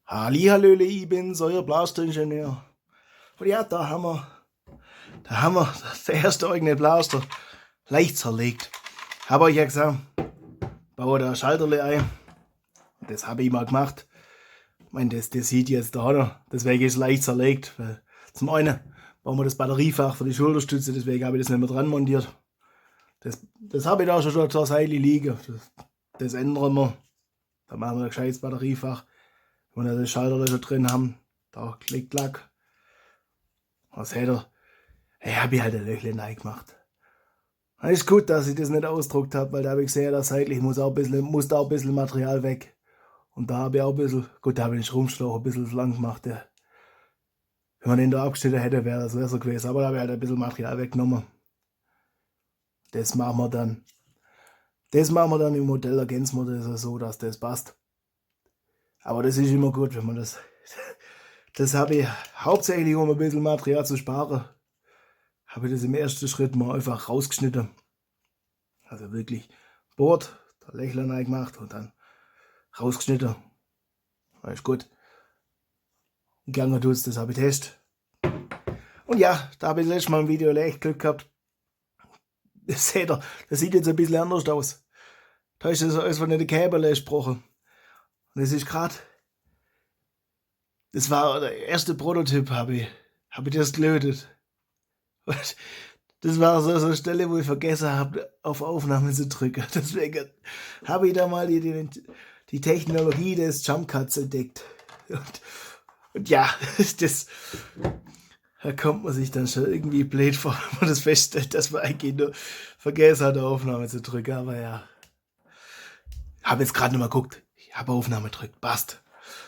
Hallihallöle, ich bin's, euer Blasteringenieur. Und ja, da haben wir das erste eigene Blaster leicht zerlegt. Habe euch ja gesagt, baue da Schalterle ein. Das habe ich mal gemacht. Ich meine, das sieht jetzt da noch. Deswegen ist es leicht zerlegt. Weil zum einen bauen wir das Batteriefach für die Schulterstütze, deswegen habe ich das nicht mehr dran montiert. Das habe ich da schon zur Seite liegen. Das ändern wir. Da machen wir ein gescheites Batteriefach. Wenn wir das Schalter schon drin haben, da klickt Lack. Was seht ihr? Ich habe halt ein Löchle rein gemacht. Das ist gut, dass ich das nicht ausgedruckt habe, weil da habe ich gesehen, dass seitlich muss da ein bisschen Material weg. Und da habe ich auch ein bisschen, gut, da habe ich den Schrumpfschlauch ein bisschen lang gemacht. Ja. Wenn man den da abgeschnitten hätte, wäre das besser gewesen. Aber da habe ich halt ein bisschen Material weggenommen. Das machen wir dann. Im Modell, ergänzen wir das so, dass das passt. Aber das ist immer gut, wenn man das. Das habe ich hauptsächlich, um ein bisschen Material zu sparen. Habe ich das im ersten Schritt mal einfach rausgeschnitten. Also wirklich bohrt, da Löchlein reingemacht und dann rausgeschnitten. Das ist gut. Gegangen tut's, das habe ich getestet. Und ja, da habe ich letztes Mal im Video echt Glück gehabt. Das seht ihr, das sieht jetzt ein bisschen anders aus. Da ist das alles von den Käbeln gesprochen. Und das ist gerade, das war der erste Prototyp, habe ich das gelötet. Und das war so eine Stelle, wo ich vergessen habe, auf Aufnahme zu drücken. Deswegen habe ich da mal die Technologie des Jump Cuts entdeckt. Und ja, da kommt man sich dann schon irgendwie blöd vor, wenn man das feststellt, dass man eigentlich nur vergessen hat, auf Aufnahme zu drücken. Aber ja, habe jetzt gerade nochmal geguckt. Ich habe Aufnahme gedrückt, passt.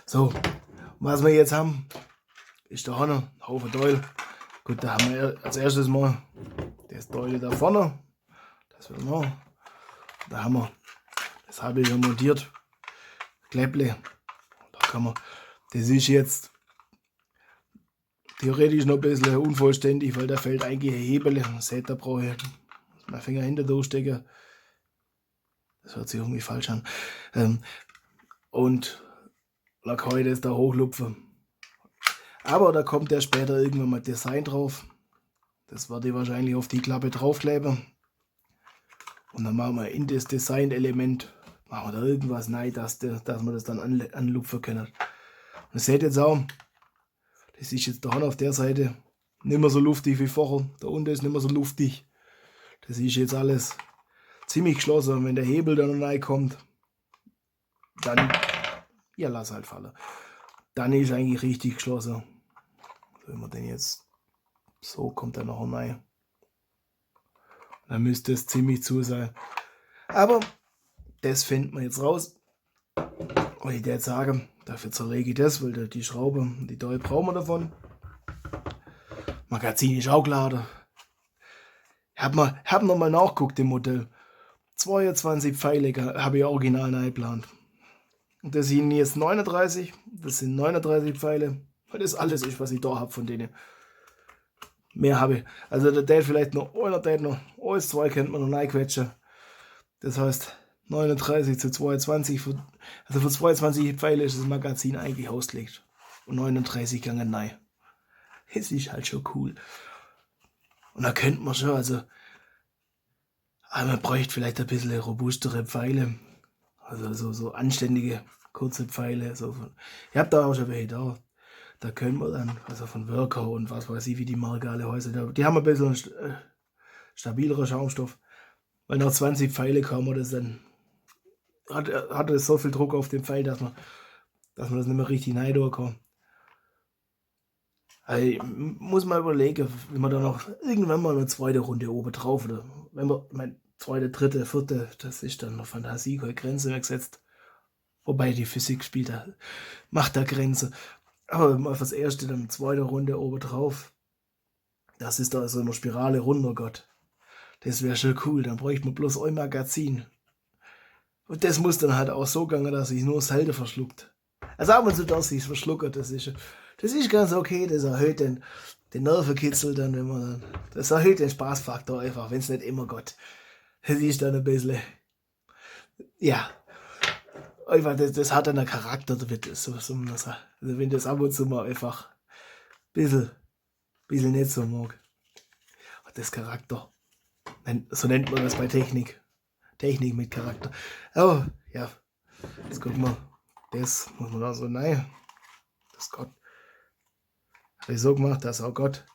So, was wir jetzt haben, ist da vorne ein Haufen Teil. Gut, da haben wir als erstes mal das Teil da vorne. Das will man. Da haben wir, das habe ich ja montiert. Klepple. Da kann man, das ist jetzt theoretisch noch ein bisschen unvollständig, weil da fällt eigentlich ein Hebel. Seht, da brauche ich meinen Finger hinter durchstecken. Das hört sich irgendwie falsch an. Und da kann ich das da hochlupfen. Aber da kommt ja später irgendwann mal Design drauf. Das werde ich wahrscheinlich auf die Klappe draufkleben. Und dann machen wir in das Design-Element machen wir da irgendwas rein, dass wir das dann anlupfen können. Und ihr seht jetzt auch, das ist jetzt da auf der Seite nicht mehr so luftig wie vorher. Da unten ist nicht mehr so luftig. Das ist jetzt alles ziemlich geschlossen. Und wenn der Hebel dann reinkommt, dann, ja, lass halt fallen. Dann ist eigentlich richtig geschlossen. Wenn man den jetzt so kommt, er noch rein. Dann müsste es ziemlich zu sein. Aber das finden wir jetzt raus. Und ich jetzt sagen, dafür zerlege ich das, weil die Schraube, die Teile brauchen wir davon. Magazin ist auch geladen. Ich hab noch mal nachgeguckt im Modell. 22 Pfeile habe ich original eingeplant. Und das sind jetzt 39. Das sind 39 Pfeile. Weil das alles ist, was ich da habe von denen. Mehr habe ich. Also der Date vielleicht noch, einer Date noch, alles zwei könnte man noch reinquetschen. Das heißt 39 zu 22. Also für 22 Pfeile ist das Magazin eigentlich ausgelegt. Und 39 gegangen rein. Das ist halt schon cool. Und da könnte man schon, also, aber man bräuchte vielleicht ein bisschen robustere Pfeile. Also so anständige, kurze Pfeile. So ich habe da auch schon welche da. Da können wir dann, also von Worker und was weiß ich, wie die Marke alle heißen. Die haben ein bisschen stabileren Schaumstoff. Weil nach 20 Pfeile kann man das dann, hat es so viel Druck auf den Pfeil, dass man das nicht mehr richtig rein kann. Also ich muss mal überlegen, wenn man dann noch irgendwann mal eine zweite Runde oben drauf, oder wenn man, mein zweite, dritte, vierte, das ist dann noch Fantasie, keine Grenze mehr gesetzt. Wobei die Physik spielt da, macht da Grenze. Aber mal fürs erste, dann zweite Runde oben drauf. Das ist da so eine Spirale runter, Gott. Das wäre schon cool, dann bräuchte man bloß ein Magazin. Und das muss dann halt auch so gehen, dass sich nur selten verschluckt. Also ab und zu, dass sich verschluckt, das ist ganz okay, das erhöht den Nervenkitzel dann, wenn man dann, das erhöht den Spaßfaktor einfach, wenn es nicht immer geht. Das ist dann ein bisschen, ja. einfach, das hat einen Charakter, da wird das also wenn das ab und zu mal einfach bisschen nicht so mag. Hat das Charakter. So nennt man das bei Technik. Technik mit Charakter. Aber ja, jetzt gucken wir. Das muss man da so, nein, das Gott. Habe ich so gemacht, das ist auch Gott.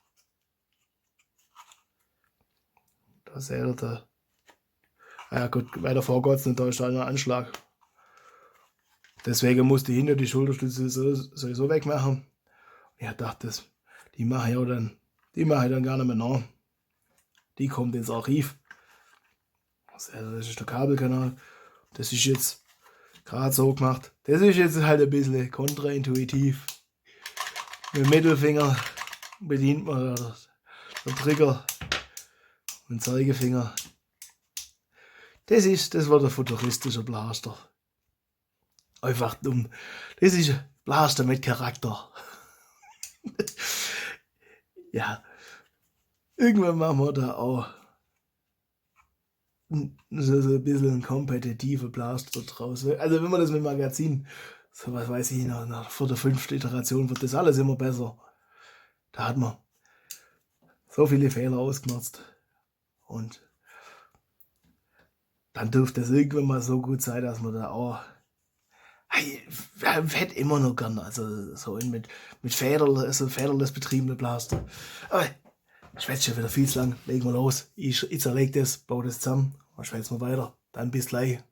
Da ist er der. Ah ja gut, weiter vor Gott und da ist ein Anschlag. Deswegen musste ich hinter die Schulterstütze sowieso wegmachen. Ich dachte, die mache ich dann gar nicht mehr nach. Die kommt ins Archiv. Das ist der Kabelkanal. Das ist jetzt gerade so gemacht. Das ist jetzt halt ein bisschen kontraintuitiv. Mit dem Mittelfinger bedient man den Trigger und den Zeigefinger. Das war der futuristische Blaster. Einfach dumm. Das ist ein Blaster mit Charakter. Ja, irgendwann machen wir da auch so ein bisschen ein kompetitiver Blaster draus. Also wenn man das mit Magazin, so was weiß ich, vor der 5. Iteration wird das alles immer besser. Da hat man so viele Fehler ausgemerzt. Und dann dürfte es irgendwann mal so gut sein, dass man da auch. Ich hätte immer noch gern, also so mit federless betriebene Blaster. Aber ich schwätze schon wieder viel zu lang. Legen wir los. Ich zerlege das, baue das zusammen und schwätzen wir weiter. Dann bis gleich.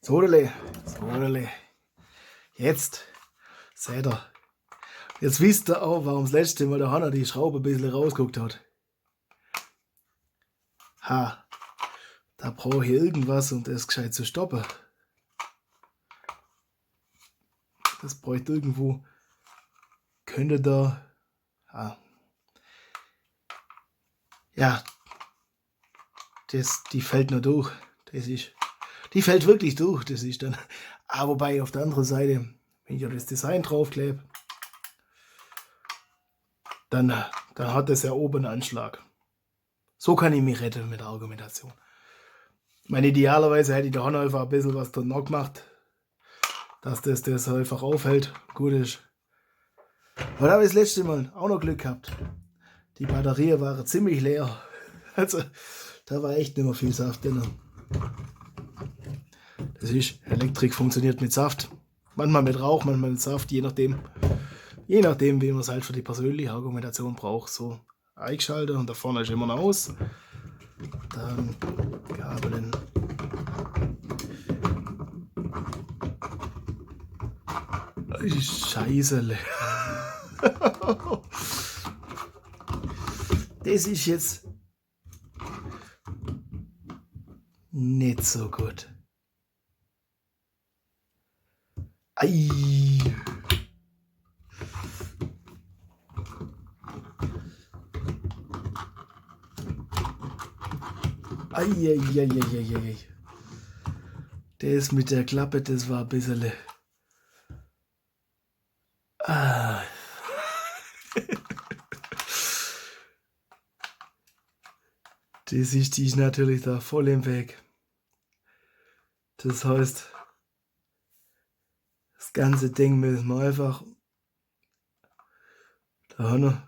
Sodele. Jetzt seht ihr. Jetzt wisst ihr auch, warum das letzte Mal der Hanna die Schraube ein bisschen rausgeguckt hat. Ha, da brauche ich irgendwas, um das gescheit zu stoppen. Das bräuchte irgendwo. Könnte da. Ja, die fällt nur durch. Die fällt wirklich durch. Das ist dann. Aber wobei auf der anderen Seite, wenn ich das Design draufklebe, dann hat das ja oben einen Anschlag. So kann ich mich retten mit der Argumentation. Ich meine, idealerweise hätte ich da einfach ein bisschen was dort noch gemacht, dass das einfach aufhält. Gut ist. Aber da habe ich das letzte Mal auch noch Glück gehabt. Die Batterie war ziemlich leer. Also, da war echt nicht mehr viel Saft drin. Das ist, Elektrik funktioniert mit Saft. Manchmal mit Rauch, manchmal mit Saft, je nachdem, wie man es halt für die persönliche Argumentation braucht. So, eingeschaltet und da vorne ist immer noch aus. Dann Gabeln. Scheiße. Das ist jetzt nicht so gut. Ei. Ei. Das mit der Klappe, das war ein bisschen. Die ist natürlich da voll im Weg. Das heißt, Das ganze Ding müssen wir einfach da haben wir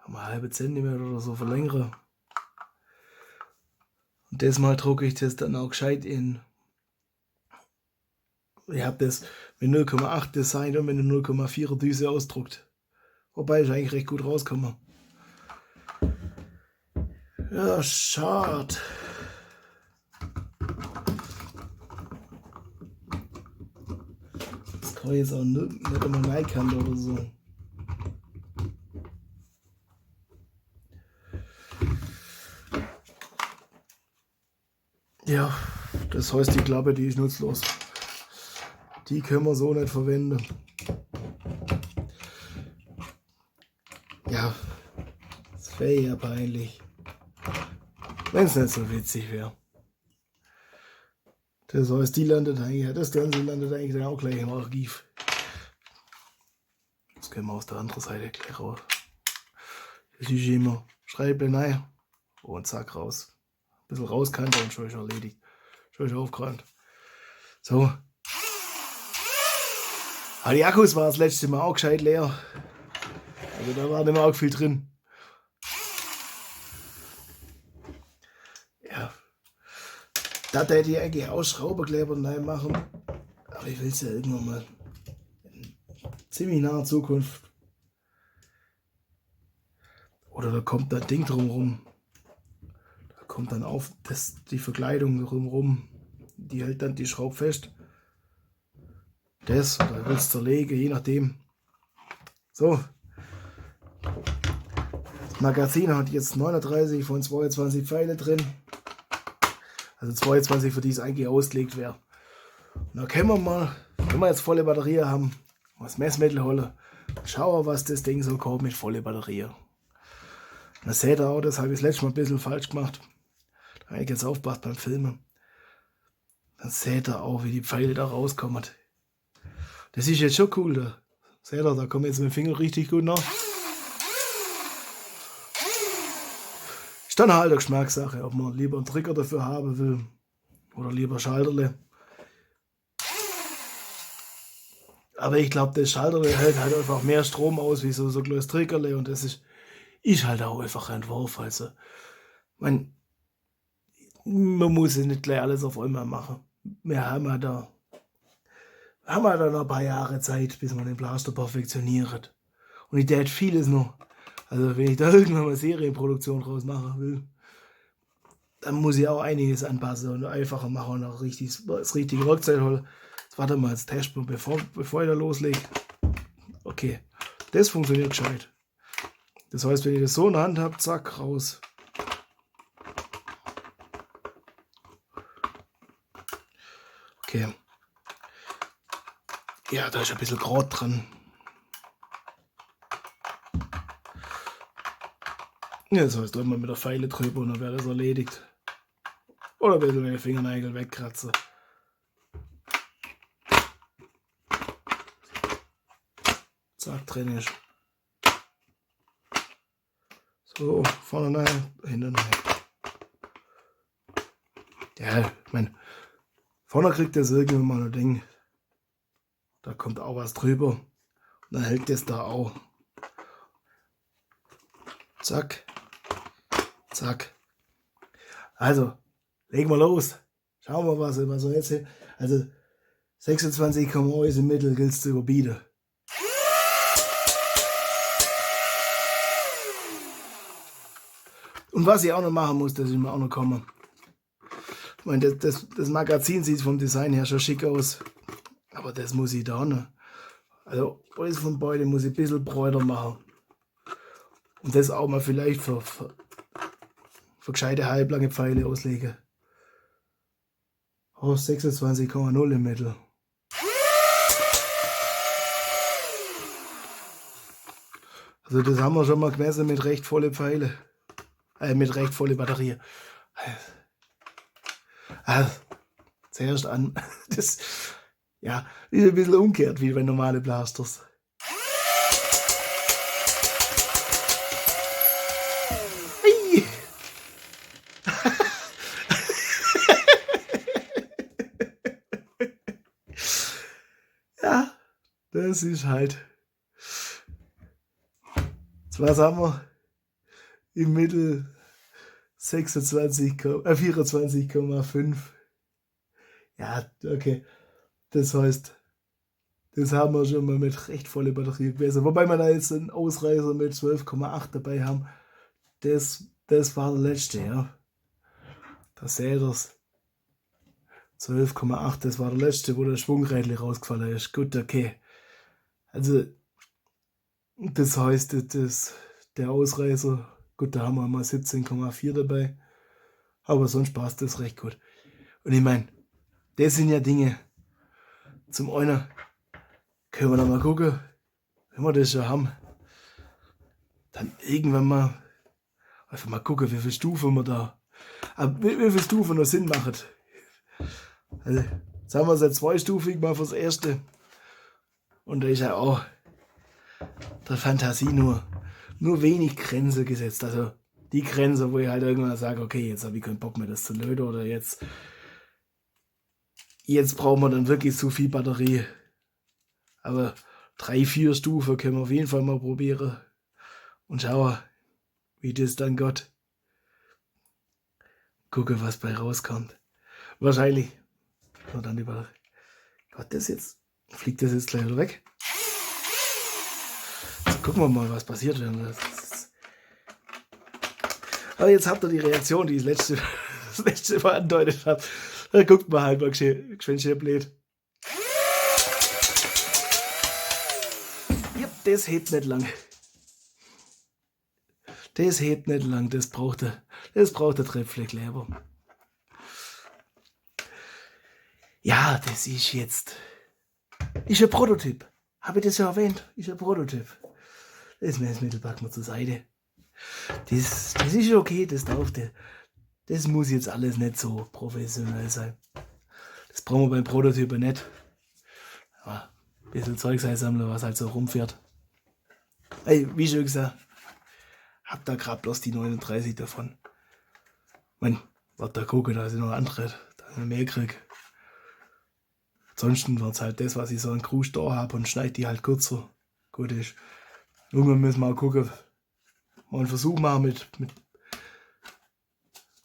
einen halben Zentimeter oder so verlängern. Und das Mal drucke ich das dann auch gescheit in. Ich habe das mit 0,8 designt und mit einer 0,4er Düse ausdruckt. Wobei ich eigentlich recht gut rauskomme. Ja, schade. Das kann ich jetzt auch nicht einmal reinkanten oder so. Ja, das heißt, die Klappe, die ist nutzlos. Die können wir so nicht verwenden. Ja, das wäre ja peinlich, wenn es nicht so witzig wäre. Das heißt, die landet eigentlich, das Ganze landet eigentlich dann auch gleich im Archiv. Das können wir aus der anderen Seite gleich raus. Das ist immer Schreiben rein und zack raus. Ein bisschen rauskante und schon ist erledigt. Schon ist aufgeräumt. So. Aber die Akkus waren das letzte Mal auch gescheit leer. Also da war nicht mehr auch viel drin. Ja. Das hätte ich eigentlich auch Schrauberkleber rein machen. Aber ich will es ja irgendwann mal in ziemlich naher Zukunft. Oder da kommt das Ding drumherum. Da kommt dann auf die Verkleidung drumherum. Die hält dann die Schraube fest. Das oder will es zerlegen, je nachdem. So. Das Magazin hat jetzt 39 von 22 Pfeile drin. Also 22, für die es eigentlich ausgelegt wäre. Und da können wir mal, wenn wir jetzt volle Batterie haben, das Messmittel holen, schauen, was das Ding so kommt mit volle Batterie. Da seht ihr auch, das habe ich das letzte Mal ein bisschen falsch gemacht. Da habe ich jetzt aufgepasst beim Filmen. Dann seht ihr auch, wie die Pfeile da rauskommen. Das ist jetzt schon cool. Da seht ihr, da kommt jetzt mit dem Finger richtig gut nach. Ist dann halt eine Geschmackssache, ob man lieber einen Trigger dafür haben will oder lieber Schalterle. Aber ich glaube, das Schalterle hält halt einfach mehr Strom aus wie so ein kleines Triggerle und das ist halt auch einfach ein Entwurf. Also, man muss es nicht gleich alles auf einmal machen. Wir haben ja da noch ein paar Jahre Zeit, bis man den Blaster perfektioniert. Und ich hätte vieles noch. Also wenn ich da irgendwann mal Serienproduktion draus machen will, dann muss ich auch einiges anpassen und einfacher machen und auch das richtige Werkzeug holen. Jetzt warte mal als Test, bevor ich da loslege. Okay, das funktioniert gescheit. Das heißt, wenn ich das so in der Hand habe, zack, raus. Okay. Ja, da ist ein bisschen Kraut dran. Ja, das heißt, mal mit der Feile drüber und dann wäre das erledigt. Oder ein bisschen mit den Fingernägeln wegkratzen. Zack, drin ist. So, vorne rein, hinten rein. Ja, ich meine, vorne kriegt das irgendwann mal ein Ding. Da kommt auch was drüber. Und dann hält das da auch. Zack. Zack. Also, legen wir los. Schauen wir, was wir jetzt hier. Also, 26,1 ist im Mittel, gilt es zu überbieten. Und was ich auch noch machen muss, das ist mir auch noch kommen. Ich meine, das Magazin sieht vom Design her schon schick aus. Aber das muss ich da noch. Also alles von beiden muss ich ein bisschen breiter machen. Und das auch mal vielleicht für gescheite halblange Pfeile auslegen. Oh, 26,0 im Mittel. Also das haben wir schon mal gemessen mit recht volle Pfeile. Mit recht volle Batterie. Also, zuerst an. Das ja, ist ein bisschen umgekehrt wie bei normalen Blasters. Ja, das ist halt. Was haben wir? Im Mittel 24,5. Ja, okay. Das heißt, das haben wir schon mal mit recht volle Batterie gewesen. Wobei wir da jetzt einen Ausreißer mit 12,8 dabei haben. Das war der letzte, ja. Da seht ihr's. 12,8, das war der letzte, wo der Schwungrädchen rausgefallen ist. Gut, okay. Also, das heißt, der Ausreißer, gut, da haben wir mal 17,4 dabei. Aber sonst passt das recht gut. Und ich meine, das sind ja Dinge. Zum einen können wir da mal gucken, wenn wir das schon haben, dann irgendwann mal einfach mal gucken, wie viele Stufen wir da, wie viele Stufen noch Sinn machen. Also, jetzt haben wir es ja zweistufig mal fürs Erste. Und da ist ja auch der Fantasie nur wenig Grenze gesetzt. Also die Grenze, wo ich halt irgendwann sage, okay, jetzt habe ich keinen Bock mehr, das zu löten, oder jetzt brauchen wir dann wirklich zu viel Batterie. Aber 3, 4 Stufen können wir auf jeden Fall mal probieren und schauen, wie das dann geht. Gucken, was bei rauskommt. Wahrscheinlich. Und dann über. Gott, fliegt das jetzt gleich wieder weg? Jetzt gucken wir mal, was passiert. Aber jetzt habt ihr die Reaktion, die ich das letzte Mal andeutet habe. Da guckt man halt mal schön blöd. Ja, das hebt nicht lang. Das hebt nicht lang, das braucht der Treffleckleber. Ja, das ist jetzt. Ist ein Prototyp. Habe ich das ja erwähnt? Ist ein Prototyp. Das Messmittel packen wir zur Seite. Das ist okay, das darf der. Das muss jetzt alles nicht so professionell sein. Das brauchen wir beim Prototypen nicht. Aber ein bisschen Zeugs einsammeln, was halt so rumfährt. Hey, wie schon gesagt, hab da gerade bloß die 39 davon. Man, warte da gucken, da sind noch andere, da sind mehr krieg. Ansonsten wird es halt das, was ich so an Krusch da habe, und schneide die halt kürzer. Gut ist. Irgendwann müssen wir mal gucken, mal einen Versuch machen mit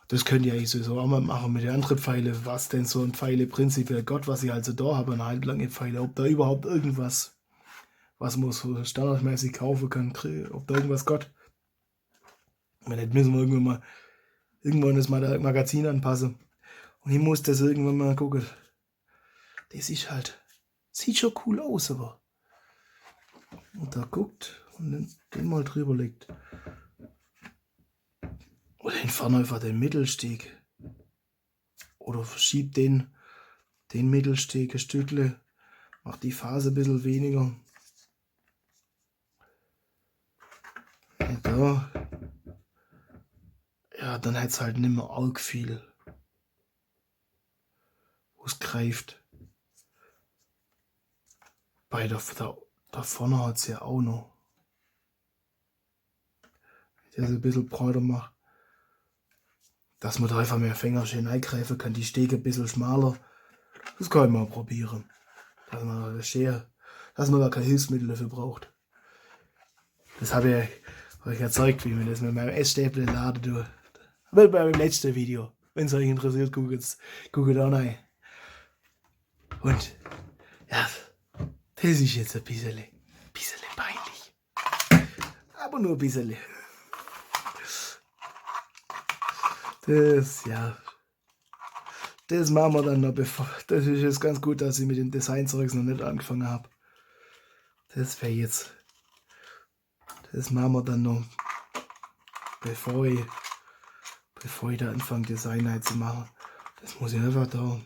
das könnt ihr eigentlich sowieso auch mal machen mit den anderen Pfeile, was denn so ein Pfeile prinzipiell Gott, was ich also da habe, eine halblange Pfeile, ob da überhaupt irgendwas, was man so standardmäßig kaufen kann, ob da irgendwas Gott. Wenn nicht, müssen wir irgendwann das Magazin anpassen. Und ich muss das irgendwann mal gucken. Das ist halt, sieht schon cool aus, aber. Und da guckt und den mal drüber legt. Oder entferne einfach den Mittelsteg. Oder verschiebt den Mittelsteg ein Stückle. Macht die Phase ein bisschen weniger. Und da. Ja, dann hat es halt nicht mehr arg viel. Wo es greift. Bei da vorne hat es ja auch noch. Wenn ich das ein bisschen breiter mache. Dass man da einfach mehr Fänger schön eingreifen kann. Die Stege ein bisschen schmaler. Das kann ich mal probieren. Dass man da kein Hilfsmittel dafür braucht. Das habe ich euch gezeigt, wie man das mit meinem Essstäbchen laden tue. Aber beim letzten Video. Wenn es euch interessiert, guckt da rein. Und ja, das ist jetzt ein bisschen peinlich. Aber nur ein bisschen. Das machen wir dann noch bevor. Das ist jetzt ganz gut, dass ich mit dem Designzeugs noch nicht angefangen habe. Das machen wir dann noch, bevor ich da anfange, Design zu machen. Das muss ich einfach da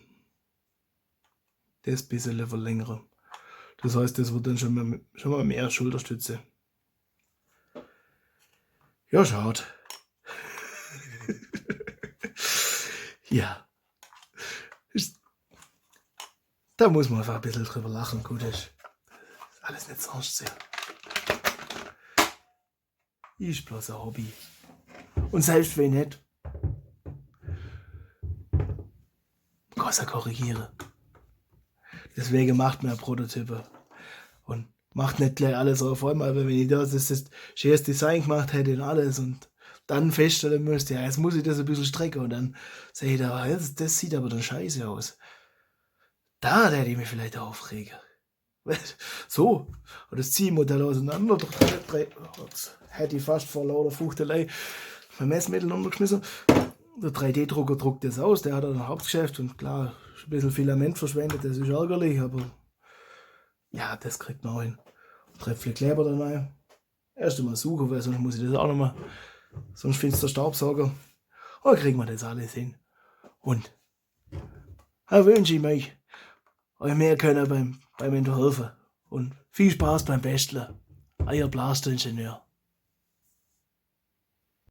das bisschen verlängern. Das heißt, das wird dann schon mal mehr Schulterstütze. Ja, schaut. Ja. Da muss man einfach ein bisschen drüber lachen. Gut, ist alles nicht so sehr. Ist bloß ein Hobby. Und selbst wenn nicht, kann es ja korrigieren. Deswegen macht man ja Prototypen. Und macht nicht gleich alles auf einmal, weil wenn ich das schönes Design gemacht hätte und alles und dann feststellen müsste, ja, jetzt muss ich das ein bisschen strecken und dann sehe ich da, das sieht aber dann scheiße aus. Da hätte ich mich vielleicht aufregen. So, und das Ziehmodell auseinander, jetzt hätte ich fast vor lauter Fuchtelei mein Messmittel untergeschmissen. Der 3D-Drucker druckt das aus, der hat ein Hauptgeschäft und klar, ein bisschen Filament verschwendet, das ist ärgerlich, aber ja, das kriegt man auch hin. Treffe Kleber da rein. Erst einmal suchen, weil sonst muss ich das auch noch mal. Sonst findest du Staubsauger. Und dann kriegen wir das alles hin. Und da wünsche ich mich, euch mehr können beim Entwerfen. Und viel Spaß beim Basteln. Euer Blaster-Ingenieur.